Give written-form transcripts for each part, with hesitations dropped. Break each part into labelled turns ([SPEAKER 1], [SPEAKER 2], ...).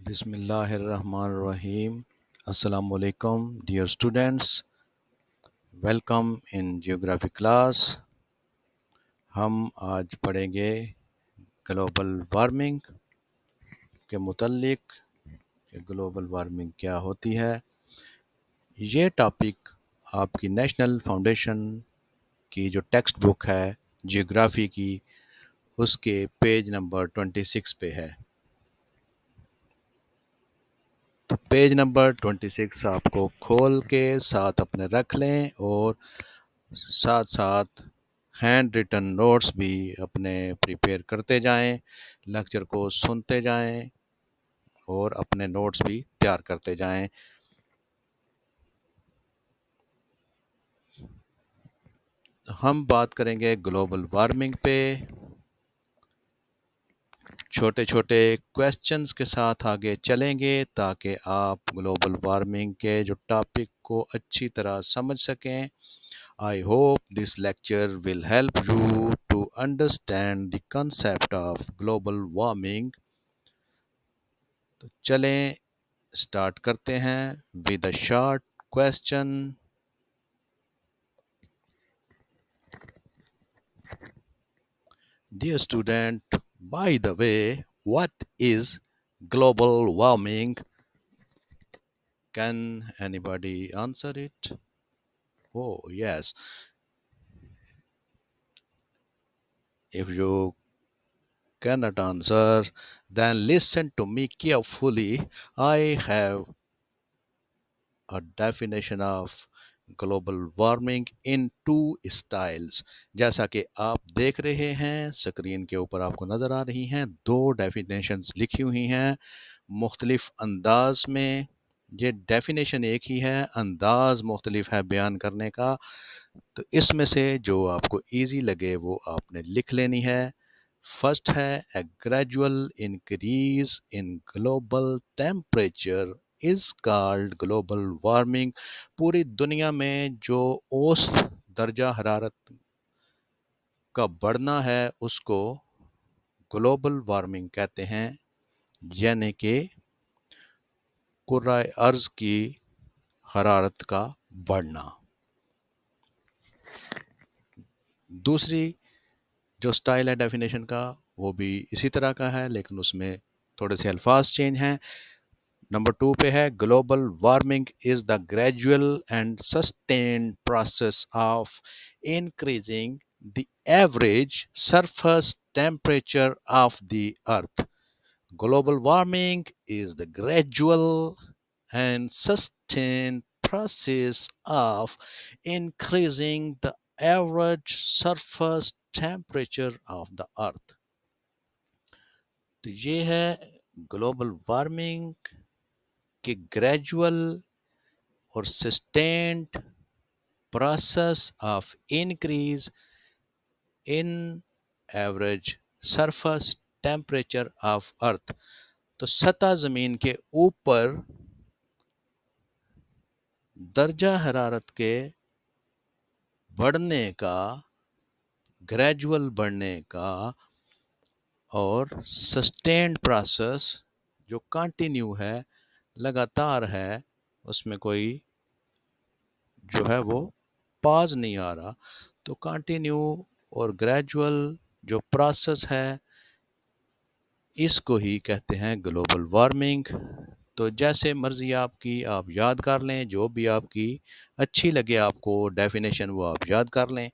[SPEAKER 1] Bismillahirrahmanirrahim. Assalamu alaikum, dear students. Welcome in geography class. हम आज पढ़ेंगे ग्लोबल वार्मिंग के मुतालिक कि ग्लोबल वार्मिंग क्या होती है। ये टॉपिक आपकी नेशनल फाउंडेशन की जो टेक्स्ट बुक है जियोग्राफी की, उसके पेज नंबर 26 पे है। तो पेज नंबर 26 आपको खोल के साथ अपने रख लें और साथ साथ हैंड रिटन नोट्स भी अपने प्रिपेयर करते जाएं, लेक्चर को सुनते जाएं और अपने नोट्स भी तैयार करते जाएं। हम बात करेंगे ग्लोबल वार्मिंग पे। छोटे छोटे क्वेश्चंस के साथ आगे चलेंगे ताकि आप ग्लोबल वार्मिंग के जो टॉपिक को अच्छी तरह समझ सकें। I hope this lecture will help you to understand the concept of global warming. तो चलें स्टार्ट करते हैं with a short question. Dear student, by the way, what is global warming? Can anybody answer it? Oh, yes. If you cannot answer, then listen to me carefully. I have a definition of global warming in two styles. जैसा कि आप देख रहे हैं screen के ऊपर आपको नज़र आ रही हैं, दो डेफिनेशंस लिखी हुई हैं मुख्तलिफ अंदाज में। ये डेफिनेशन एक ही है, अंदाज मुख्तलिफ है बयान करने का। तो इसमें से जो आपको इजी लगे वो आपने लिख लेनी है। फर्स्ट है ए gradual increase in global temperature is called global warming. पूरी दुनिया में जो औसत दर्जा हरारत का बढ़ना है उसको ग्लोबल वार्मिंग कहते हैं, यानी कि कुर्राए अर्ज की हरारत का बढ़ना। दूसरी जो स्टाइल है डेफिनेशन का वो भी इसी तरह का है, लेकिन उसमें थोड़े से अल्फाज चेंज हैं। नंबर 2 पे है global warming is the gradual and sustained process of increasing the average surface temperature of the earth. Global warming is the gradual and sustained process of increasing the average surface temperature of the earth। तो ये है global warming के gradual और sustained process of increase in average surface temperature of earth. तो सतह ज़मीन के ऊपर दर्जा हरारत के बढ़ने का, ग्रेजुअल बढ़ने का, और सस्टेन्ड प्रोसेस जो कंटिन्यू है, लगातार है, उसमें कोई जो है वो पाज नहीं आ रहा। तो कंटिन्यू और ग्रेजुअल जो प्रोसेस है इसको ही कहते हैं ग्लोबल वार्मिंग। तो जैसे मर्जी आपकी, आप याद कर लें, जो भी आपकी अच्छी लगे आपको डेफिनेशन वो आप याद कर लें।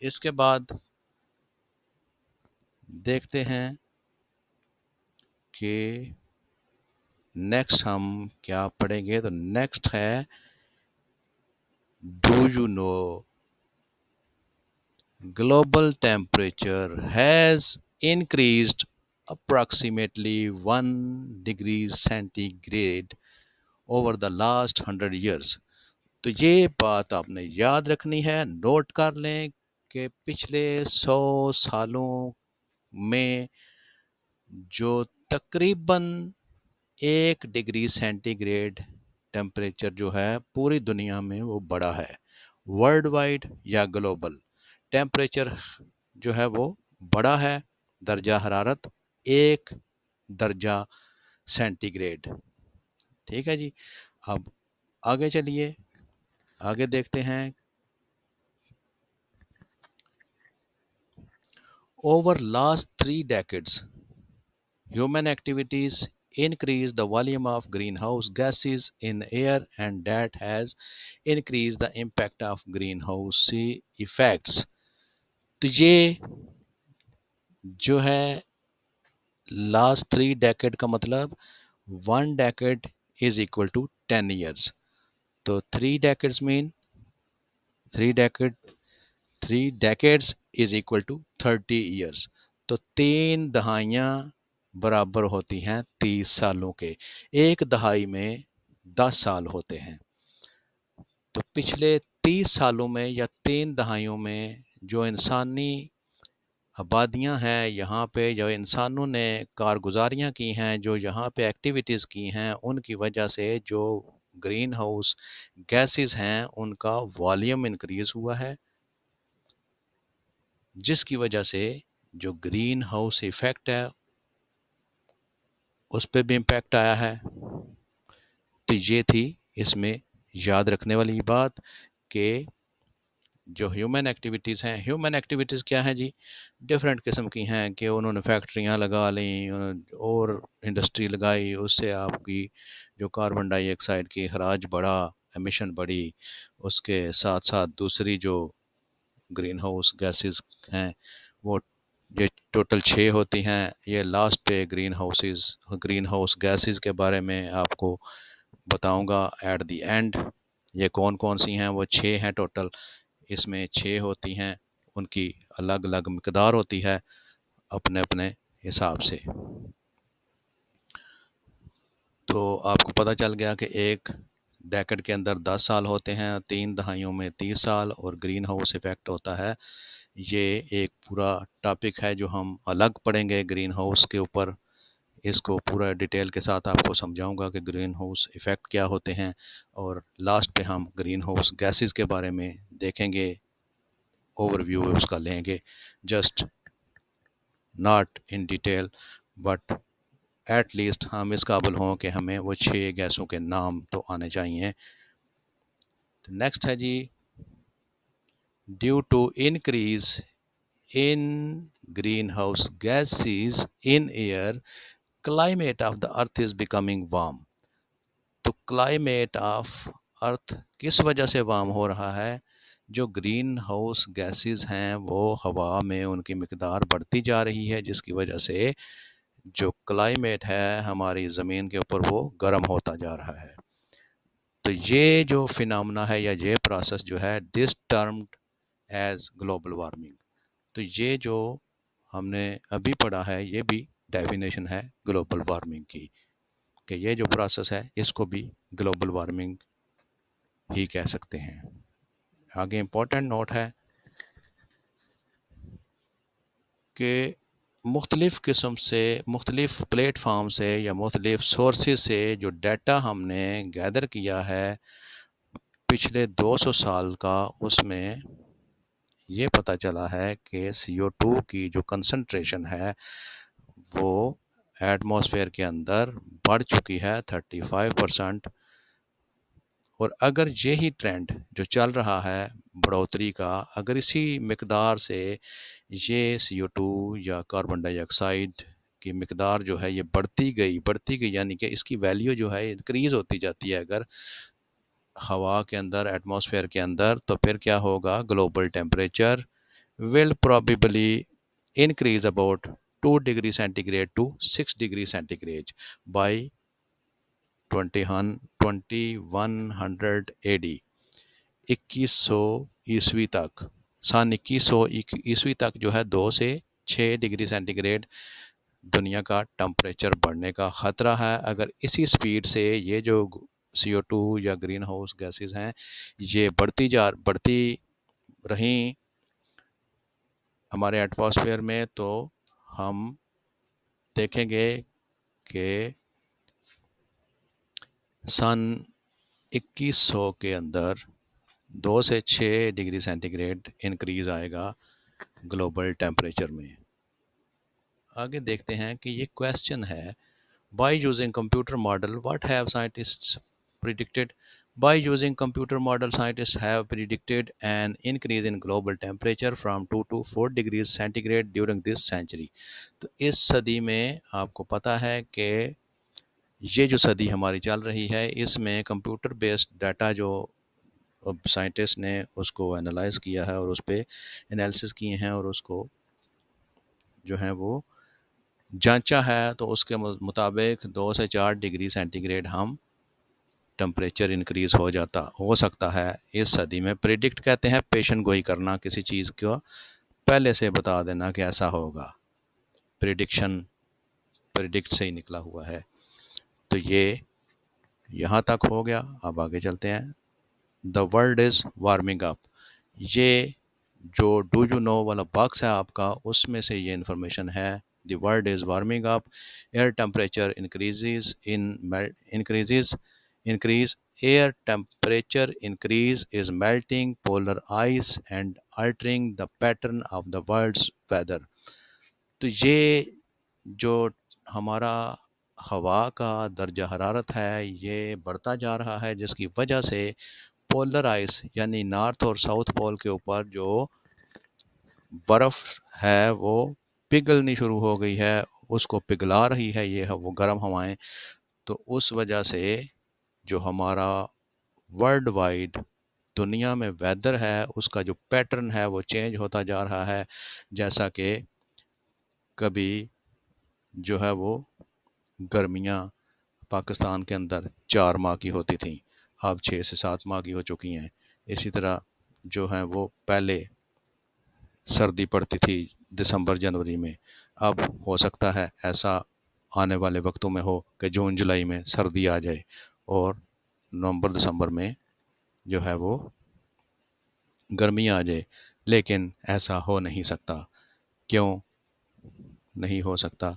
[SPEAKER 1] इसके बाद देखते हैं कि नेक्स्ट हम क्या पढ़ेंगे। तो नेक्स्ट है do you know global temperature has increased approximately 1 degree centigrade over the last 100 years। तो ये बात आपने याद रखनी है, नोट कर लें कि पिछले 100 सालों में जो तकरीबन 1 डिग्री सेंटीग्रेड टेम्परेचर जो है पूरी दुनिया में वो बढ़ा है। वर्ल्ड वाइड या ग्लोबल टेम्परेचर जो है वो बढ़ा है, दर्जा हरारत 1 दर्जा सेंटीग्रेड। ठीक है जी। अब आगे चलिए, आगे देखते हैं। Over last 3 decades, human activities increase the volume of greenhouse gases in air, and that has increased the impact of greenhouse effects. तो ये जो है लास्ट 3 decade का मतलब 1 decade is equal to 10 years. तो 3 decades mean 3 decade 3 decades is equal to 30 years. तो 3 दहाइयाँ बराबर होती हैं 30 सालों के। एक दहाई में 10 साल होते हैं। तो पिछले 30 सालों में या 3 दहाइयों में जो इंसानी आबादियां हैं यहाँ पे, जो इंसानों ने कारगुजारियाँ की हैं, जो यहाँ पे एक्टिविटीज़ की हैं, उनकी वजह से जो ग्रीन हाउस गैसेस हैं उनका वॉल्यूम इंक्रीज़ हुआ है, जिसकी वजह से जो ग्रीन हाउस इफ़ेक्ट है उस पर भी इम्पैक्ट आया है। तो ये थी इसमें याद रखने वाली बात कि जो ह्यूमन एक्टिविटीज़ हैं, ह्यूमन एक्टिविटीज़ क्या हैं जी, डिफरेंट किस्म की हैं कि उन्होंने फैक्ट्रियाँ लगा लीं और इंडस्ट्री लगाई, उससे आपकी जो कार्बन डाइऑक्साइड की खराज बढ़ा, एमिशन बढ़ी। उसके साथ साथ दूसरी जो ग्रीन हाउस गैसेस हैं वो ये टोटल 6 होती हैं। ये लास्ट पे ग्रीन हाउस गैसेस के बारे में आपको बताऊंगा एट द एंड। ये कौन कौन सी हैं, वो 6 हैं टोटल। इसमें 6 होती हैं, उनकी अलग अलग मिकदार होती है अपने अपने हिसाब से। तो आपको पता चल गया कि एक डेकेड के अंदर 10 साल होते हैं, 3 दहाइयों में 30 साल, और ग्रीन हाउस इफेक्ट होता है। ये एक पूरा टॉपिक है जो हम अलग पढ़ेंगे ग्रीन हाउस के ऊपर। इसको पूरा डिटेल के साथ आपको समझाऊंगा कि ग्रीन हाउस इफ़ेक्ट क्या होते हैं, और लास्ट पे हम ग्रीन हाउस गैसेस के बारे में देखेंगे, ओवरव्यू उसका लेंगे, just not in detail but at least हम इस काबिल हों कि हमें वो 6 गैसों के नाम तो आने चाहिए। तो नेक्स्ट है जी, due to increase in greenhouse gases in air, climate of the earth is becoming warm. तो क्लाइमेट ऑफ अर्थ किस वजह से वार्म हो रहा है? जो ग्रीन हाउस गैसेस हैं वो हवा में उनकी मिकदार बढ़ती जा रही है, जिसकी वजह से जो क्लाइमेट है हमारी ज़मीन के ऊपर वो गर्म होता जा रहा है। तो ये जो फिनोमेना है या ये प्रोसेस जो है, this termed as global warming. तो ये जो हमने अभी पढ़ा है ये भी डेफिनेशन है ग्लोबल वार्मिंग की, कि ये जो प्रोसेस है इसको भी ग्लोबल वार्मिंग ही कह सकते हैं। आगे इम्पोर्टेंट नोट है कि मुख्तलिफ़ किस्म से, मुख्तलिफ़ प्लेटफॉर्म से या मुख्तलिफ़ सोर्सेज से जो डाटा हमने गैदर किया है पिछले 200 साल का, उसमें ये पता चला है कि CO2 की जो कंसंट्रेशन है वो एटमॉस्फेयर के अंदर बढ़ चुकी है 35%। और अगर यही ट्रेंड जो चल रहा है बढ़ोतरी का, अगर इसी मिकदार से ये CO2 या कार्बन डाइऑक्साइड की मिकदार जो है ये बढ़ती गई, यानी कि इसकी वैल्यू जो है इंक्रीज़ होती जाती है अगर हवा के अंदर, एटमॉस्फेयर के अंदर, तो फिर क्या होगा? Global temperature will probably increase about 2 degree centigrade to 6 degree centigrade by 2100 AD, 2100 ईस्वी तक, सन 2100 ईस्वी तक जो है 2 से 6 डिग्री सेंटीग्रेड दुनिया का टेम्परेचर बढ़ने का ख़तरा है। अगर इसी स्पीड से ये जो CO2 या ग्रीन हाउस गैसेस हैं ये बढ़ती रहीं हमारे एटमॉस्फेयर में, तो हम देखेंगे कि सन 2100 के अंदर 2 से 6 डिग्री सेंटीग्रेड इंक्रीज आएगा ग्लोबल टेम्परेचर में। आगे देखते हैं कि ये क्वेश्चन है, By using computer model, what have scientists predicted? By using computer model, scientists have predicted an increase in global temperature from 2 to 4 degrees centigrade during this century. तो इस सदी में आपको पता है कि ये जो सदी हमारी चल रही है इसमें कंप्यूटर बेस्ड डाटा जो अब साइंटिस्ट ने उसको एनालाइज किया है और उस पर एनालिसिस किए हैं और उसको जो है वो जांचा है, तो उसके मुताबिक 2 से 4 डिग्री सेंटीग्रेड हम टेम्परेचर इंक्रीज हो सकता है इस सदी में। प्रिडिक्ट कहते हैं पेशन गोई करना, किसी चीज़ को पहले से बता देना कि ऐसा होगा। प्रिडिक्शन प्रिडिक्ट से ही निकला हुआ है। तो ये यहाँ तक हो गया। अब आगे चलते हैं। The world is warming up. ये जो डू यू नो वाला बॉक्स है आपका, उसमें से ये इन्फॉर्मेशन है। The world is warming up, air temperature increase air temperature increase is melting polar ice and altering the pattern of the world's weather। तो ये जो हमारा हवा का दर्जा हरारत है ये बढ़ता जा रहा है, जिसकी वजह से पोलर आइस यानी नॉर्थ और साउथ पोल के ऊपर जो बर्फ है वो पिघलनी शुरू हो गई है, उसको पिघला रही है ये वो गर्म हवाएं। तो उस वजह से जो हमारा वर्ल्ड वाइड दुनिया में वेदर है उसका जो पैटर्न है वो चेंज होता जा रहा है। जैसा कि कभी जो है वो गर्मियाँ पाकिस्तान के अंदर 4 माह की होती थी, अब 6 से 7 माह की हो चुकी हैं। इसी तरह जो है वो पहले सर्दी पड़ती थी दिसंबर जनवरी में, अब हो सकता है ऐसा आने वाले वक्तों में हो कि जून जुलाई में सर्दी आ जाए और नवंबर दिसंबर में जो है वो गर्मी आ जाए। लेकिन ऐसा हो नहीं सकता। क्यों नहीं हो सकता?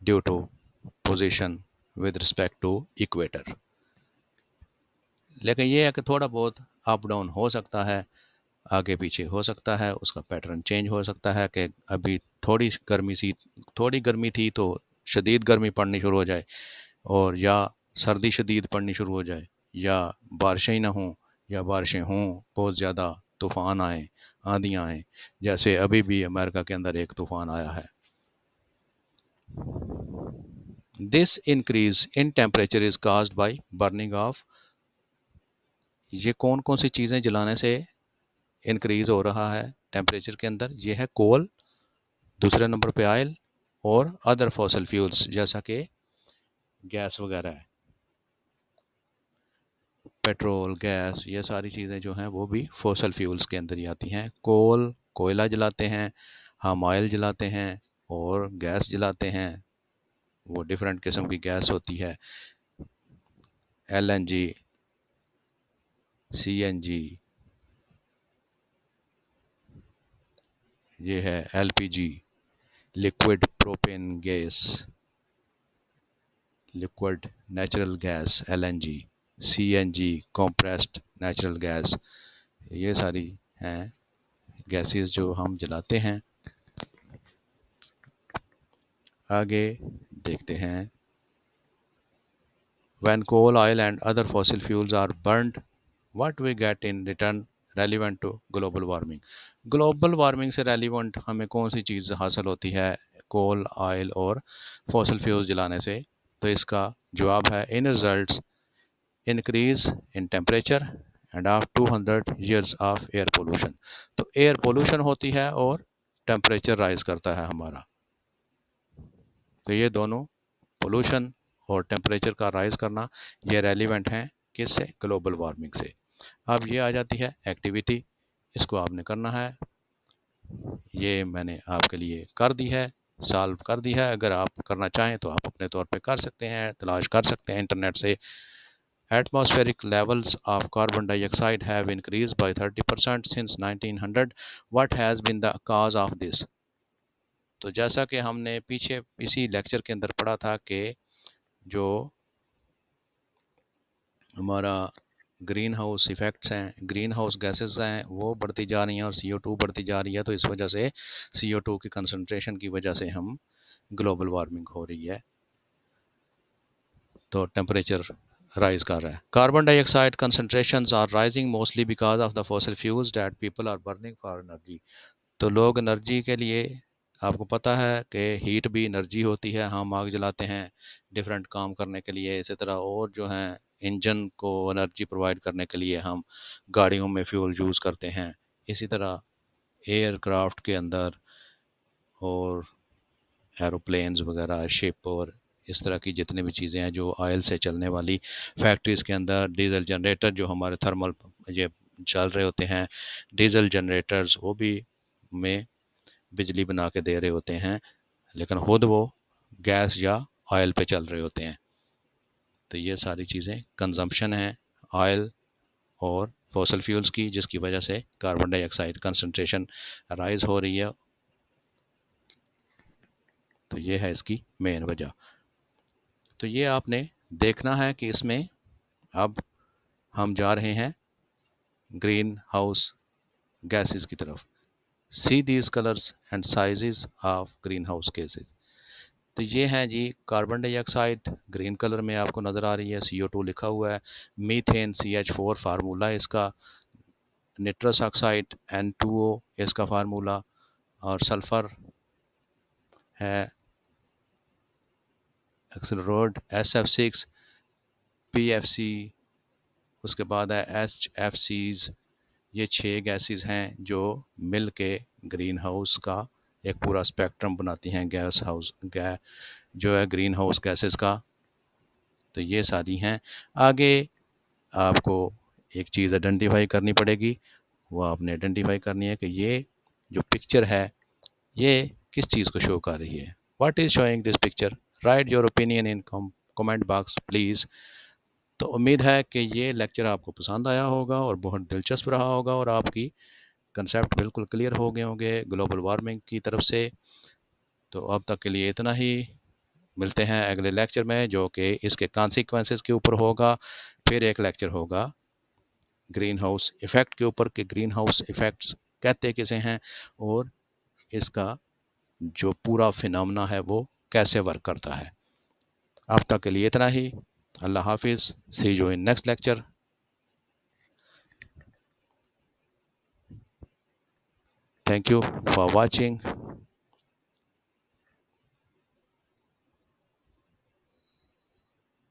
[SPEAKER 1] Due to position with respect to equator. लेकिन ये है कि थोड़ा बहुत अप डाउन हो सकता है, आगे पीछे हो सकता है, उसका पैटर्न चेंज हो सकता है कि अभी थोड़ी गर्मी थी तो शदीद गर्मी पड़नी शुरू हो जाए, और या सर्दी शदीद पड़नी शुरू हो जाए, या बारिशें ही ना हों, या बारिशें हों बहुत ज़्यादा, तूफ़ान आए, आंधियाँ आएँ, जैसे अभी भी अमेरिका के अंदर एक तूफ़ान आया है। This increase in temperature is caused by burning of. ये कौन कौन सी चीज़ें जलाने से इंक्रीज हो रहा है टेम्परेचर के अंदर? ये है कोल, दूसरे नंबर पे ऑयल, और अदर फॉसल फ्यूल्स जैसा कि गैस वगैरह है, पेट्रोल, गैस, ये सारी चीज़ें जो हैं वो भी फॉसल फ्यूल्स के अंदर ही आती हैं। कोल, कोयला जलाते हैं, हम ऑयल जलाते हैं और गैस जलाते हैं, वो डिफरेंट किस्म की गैस होती है। एलएनजी, सीएनजी, ये है LPG, liquid propane gas, liquid natural gas LNG, CNG compressed natural gas, ये सारी हैं गैसेस जो हम जलाते हैं। आगे देखते हैं। When coal, oil and other fossil fuels are burned, what we get in return relevant to global warming। Global warming से रेलिवेंट हमें कौन सी चीज़ हासिल होती है कोल, ऑयल और फॉसल फ्यूल्स जलाने से? तो इसका जवाब है in results increase in temperature and of 200 years of air pollution. तो एयर पोल्यूशन होती है और टेम्परेचर राइज करता है हमारा। तो ये दोनों, पोल्यूशन और टेम्परेचर का राइज करना, ये रेलिवेंट हैं किससे? ग्लोबल वार्मिंग से। अब ये आ जाती है एक्टिविटी, इसको आपने करना है। ये मैंने आपके लिए कर दी है, सॉल्व कर दी है। अगर आप करना चाहें तो आप अपने तौर पे कर सकते हैं, तलाश कर सकते हैं इंटरनेट से। Atmospheric levels of carbon dioxide have increased by 30% since 1900. What has been the cause of this? तो जैसा कि हमने पीछे इसी लेक्चर के अंदर पढ़ा था कि जो हमारा ग्रीन हाउस इफ़ेक्ट्स हैं, ग्रीन हाउस गैसेस हैं, वो बढ़ती जा रही हैं और CO2 बढ़ती जा रही है। तो इस वजह से CO2 की कंसंट्रेशन की वजह से हम ग्लोबल वार्मिंग हो रही है। तो टेम्परेचर राइज कर रहा है। Carbon dioxide concentrations are rising mostly because of the fossil fuels that people are burning for energy. तो लोग एनर्जी के लिए, आपको पता है कि हीट भी एनर्जी होती है, हम आग जलाते हैं डिफरेंट काम करने के लिए। इसी तरह और जो है इंजन को एनर्जी प्रोवाइड करने के लिए हम गाड़ियों में फ्यूल यूज़ करते हैं। इसी तरह एयरक्राफ्ट के अंदर और एरोप्लेन्स वगैरह, शिप और इस तरह की जितनी भी चीज़ें हैं जो ऑयल से चलने वाली, फैक्ट्रीज़ के अंदर डीजल जनरेटर जो हमारे थर्मल ये चल रहे होते हैं, डीजल जनरेटर्स वो भी में बिजली बना के दे रहे होते हैं, लेकिन खुद वो गैस या ऑयल पे चल रहे होते हैं। तो ये सारी चीज़ें कंजम्पशन है ऑयल और फॉसल फ्यूल्स की, जिसकी वजह से कार्बन डाइऑक्साइड कंसंट्रेशन राइज हो रही है। तो ये है इसकी मेन वजह। तो ये आपने देखना है कि इसमें अब हम जा रहे हैं ग्रीन हाउस गैसेस की तरफ। See these colours and sizes of green house gases. तो ये हैं जी कार्बन डाइऑक्साइड, ग्रीन कलर में आपको नज़र आ रही है, CO2 लिखा हुआ है, मीथेन CH4 फार्मूला इसका, निट्रस ऑक्साइड N2O इसका फार्मूला, और सल्फ़र है एक्सलरोड SF6 PFC, उसके बाद है HFCs। ये 6 गैसेस हैं जो मिल के ग्रीन हाउस का एक पूरा स्पेक्ट्रम बनाती हैं, गैस हाउस जो है ग्रीन हाउस गैसेस का। तो ये सारी हैं। आगे आपको एक चीज़ आइडेंटिफाई करनी पड़ेगी, वो आपने आइडेंटिफाई करनी है कि ये जो पिक्चर है ये किस चीज़ को शो कर रही है। What is showing this picture? Right your opinion in comment box please. तो उम्मीद है कि ये लेक्चर आपको पसंद आया होगा और बहुत दिलचस्प रहा होगा और आपकी कंसेप्ट बिल्कुल क्लियर हो गए होंगे ग्लोबल वार्मिंग की तरफ से। तो अब तक के लिए इतना ही। मिलते हैं अगले लेक्चर में जो कि इसके कॉन्सिक्वेंसेस के ऊपर होगा। फिर एक लेक्चर होगा ग्रीन हाउस इफ़ेक्ट के ऊपर कि ग्रीन हाउस इफ़ेक्ट्स कहते किसे हैं और इसका जो पूरा फिनोमेना है वो कैसे वर्क करता है। अब तक के लिए इतना ही। अल्लाह हाफिज़। See you in next lecture. Thank you for watching.